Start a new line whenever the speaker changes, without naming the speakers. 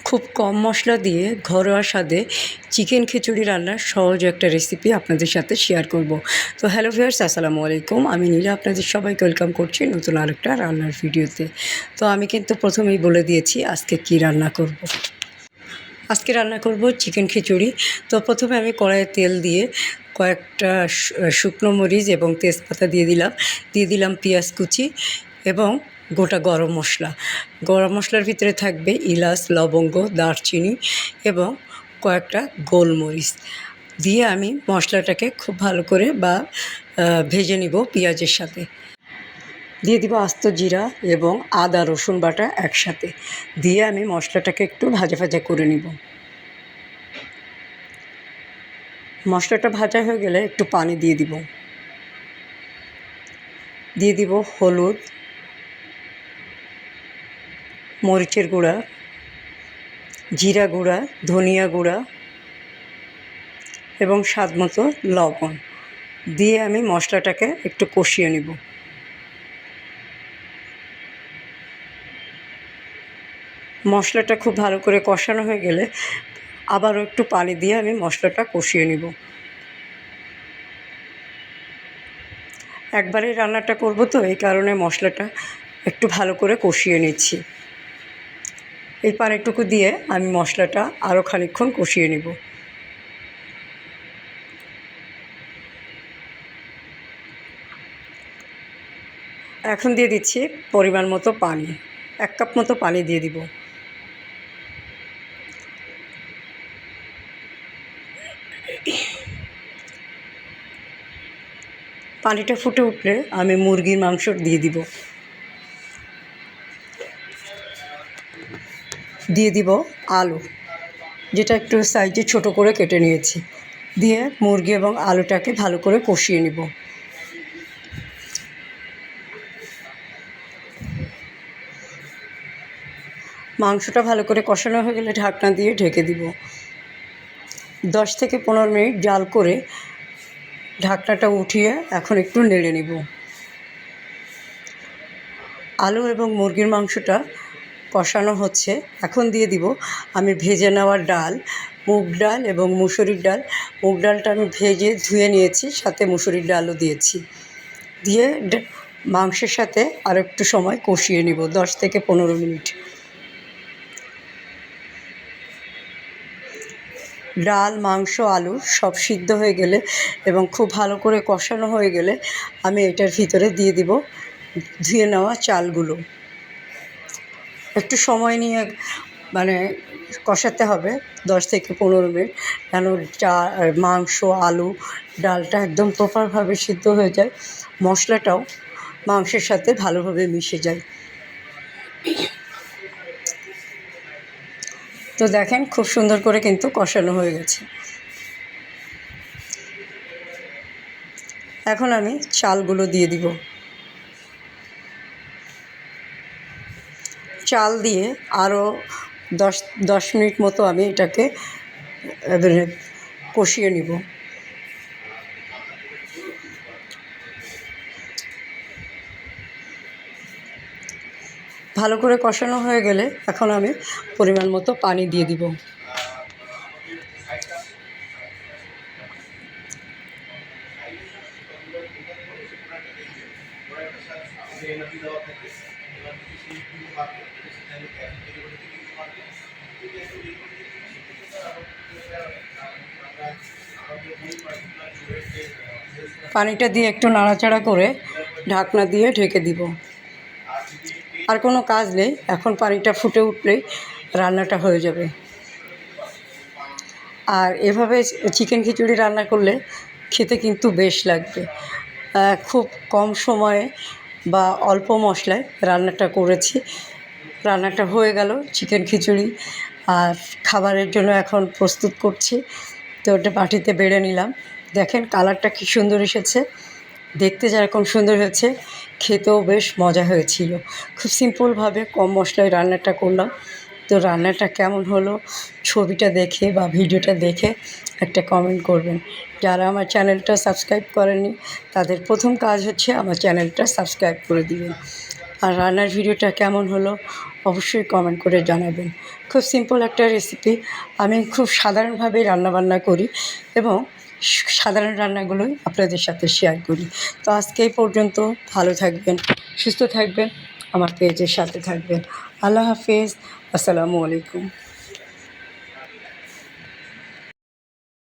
খুব কম মশলা দিয়ে ঘরোয়া স্বাদে চিকেন খিচুড়ি রান্নার সহজ একটা রেসিপি আপনাদের সাথে শেয়ার করব। তো হ্যালো ভিউয়ার্স, আসসালামু আলাইকুম। আমি নীলা আপনাদের সবাইকে ওয়েলকাম করছি নতুন আরেকটা রান্নার ভিডিওতে। তো আমি কিন্তু প্রথমেই বলে দিয়েছি আজকে কি রান্না করব। আজকে রান্না করব চিকেন খিচুড়ি। তো প্রথমে আমি কড়াইয়ে তেল দিয়ে কয়েকটা শুকনো মরিচ এবং তেজপাতা দিয়ে দিলাম পেঁয়াজ কুচি এবং গোটা গরম মশলা। গরম মশলার ভিতরে থাকবে এলাচ, লবঙ্গ, দারচিনি এবং কয়েকটা গোলমরিচ দিয়ে আমি মশলাটাকে খুব ভালো করে ভেজে নিব। পেঁয়াজের সাথে দিয়ে দিব আস্ত জিরা এবং আদা রসুন বাটা একসাথে দিয়ে আমি মশলাটাকে একটু ভাজা ভাজা করে নিব। মশলাটা ভাজা হয়ে গেলে একটু পানি দিয়ে দিব হলুদ, মরিচের গুঁড়া, জিরা গুঁড়া, ধনিয়া গুঁড়া এবং স্বাদ মতো লবণ দিয়ে আমি মশলাটাকে একটু কষিয়ে নিব। মশলাটা খুব ভালো করে কষানো হয়ে গেলে আবারও একটু পানি দিয়ে আমি মশলাটা কষিয়ে নিব। একবারেই রান্নাটা করব, তো এই কারণে মশলাটা একটু ভালো করে কষিয়ে নিচ্ছি। এই পানিটুকু দিয়ে আমি মশলাটা আরও খানিকক্ষণ কষিয়ে নিব। এখন দিয়ে দিচ্ছি পরিমাণ মতো পানি, 1 কাপ মতো পানি দিয়ে দিব। পানিটা ফুটে উঠলে আমি মুরগির মাংস দিয়ে দিব আলু, যেটা একটু সাইজে ছোট করে কেটে নিয়েছি, দিয়ে মুরগি এবং আলুটাকে ভালো করে কষিয়ে নিব। মাংসটা ভালো করে কষানো হয়ে গেলে ঢাকনা দিয়ে ঢেকে দিব। 10 থেকে 15 মিনিট জাল করে ঢাকনাটা উঠিয়ে এখন একটু নেড়ে নিব। আলু এবং মুরগির মাংসটা কষানো হচ্ছে, এখন দিয়ে দিব আমি ভেজে নেওয়া ডাল, মুগ ডাল এবং মুসুরির ডাল। মুগ ডালটা আমি ভেজে ধুয়ে নিয়েছি, সাথে মুসুরির ডালও দিয়েছি, দিয়ে মাংসের সাথে আর একটু সময় কষিয়ে নিব, 10 থেকে 15 মিনিট। ডাল, মাংস, আলু সব সিদ্ধ হয়ে গেলে এবং খুব ভালো করে কষানো হয়ে গেলে আমি এটার ভিতরে দিয়ে দিব ধুয়ে নেওয়া চালগুলো। একটু সময় নিয়ে কষাতে হবে, 10 থেকে 15 মিনিট, কেন মাংস, আলু, ডালটা একদম প্রপারভাবে সিদ্ধ হয়ে যায়, মশলাটাও মাংসের সাথে ভালোভাবে মিশে যায়। তো দেখেন খুব সুন্দর করে কিন্তু কষানো হয়ে গেছে। এখন আমি চালগুলো দিয়ে দিব। চাল দিয়ে আরও 10 মিনিট মতো আমি এটাকে কষিয়ে নিব। ভালো করে কষানো হয়ে গেলে এখন আমি পরিমাণ মতো পানি দিয়ে দিব। পানিটা দিয়ে একটু নাড়াচাড়া করে ঢাকনা দিয়ে ঢেকে দিব। আর কোনো কাজ নেই, এখন পানিটা ফুটে উঠলেই রান্নাটা হয়ে যাবে। আর এভাবে চিকেন খিচুড়ি রান্না করলে খেতে কিন্তু বেশ লাগবে। খুব কম সময়ে বা অল্প মশলায় রান্নাটা করেছি। রান্নাটা হয়ে গেল চিকেন খিচুড়ি, আর খাবারের জন্য এখন প্রস্তুত করছি। তো ওটা বাটিতে বেড়ে নিলাম। দেখেন কালারটা কী সুন্দর এসেছে, দেখতে যেরকম সুন্দর হয়েছে, খেতেও বেশ মজা হয়েছিল। খুব সিম্পলভাবে কম মশলায় রান্নাটা করলাম। তো রান্নাটা কেমন হলো ছবিটা দেখে বা ভিডিওটা দেখে একটা কমেন্ট করবেন। যারা আমার চ্যানেলটা সাবস্ক্রাইব করেননি তাদের প্রথম কাজ হচ্ছে আমার চ্যানেলটা সাবস্ক্রাইব করে দিবেন। আর রান্নার ভিডিওটা কেমন হলো অবশ্যই কমেন্ট করে জানাবেন। খুব সিম্পল একটা রেসিপি, আমি খুব সাধারণভাবেই রান্নাবান্না করি এবং সাধারণ রান্নাগুলোই আপনাদের সাথে শেয়ার করি। তো আজকে এই পর্যন্ত, ভালো থাকবেন, সুস্থ থাকবেন, আমার পেজের সাথে থাকবেন। আল্লাহ হাফেজ, আসসালামু আলাইকুম।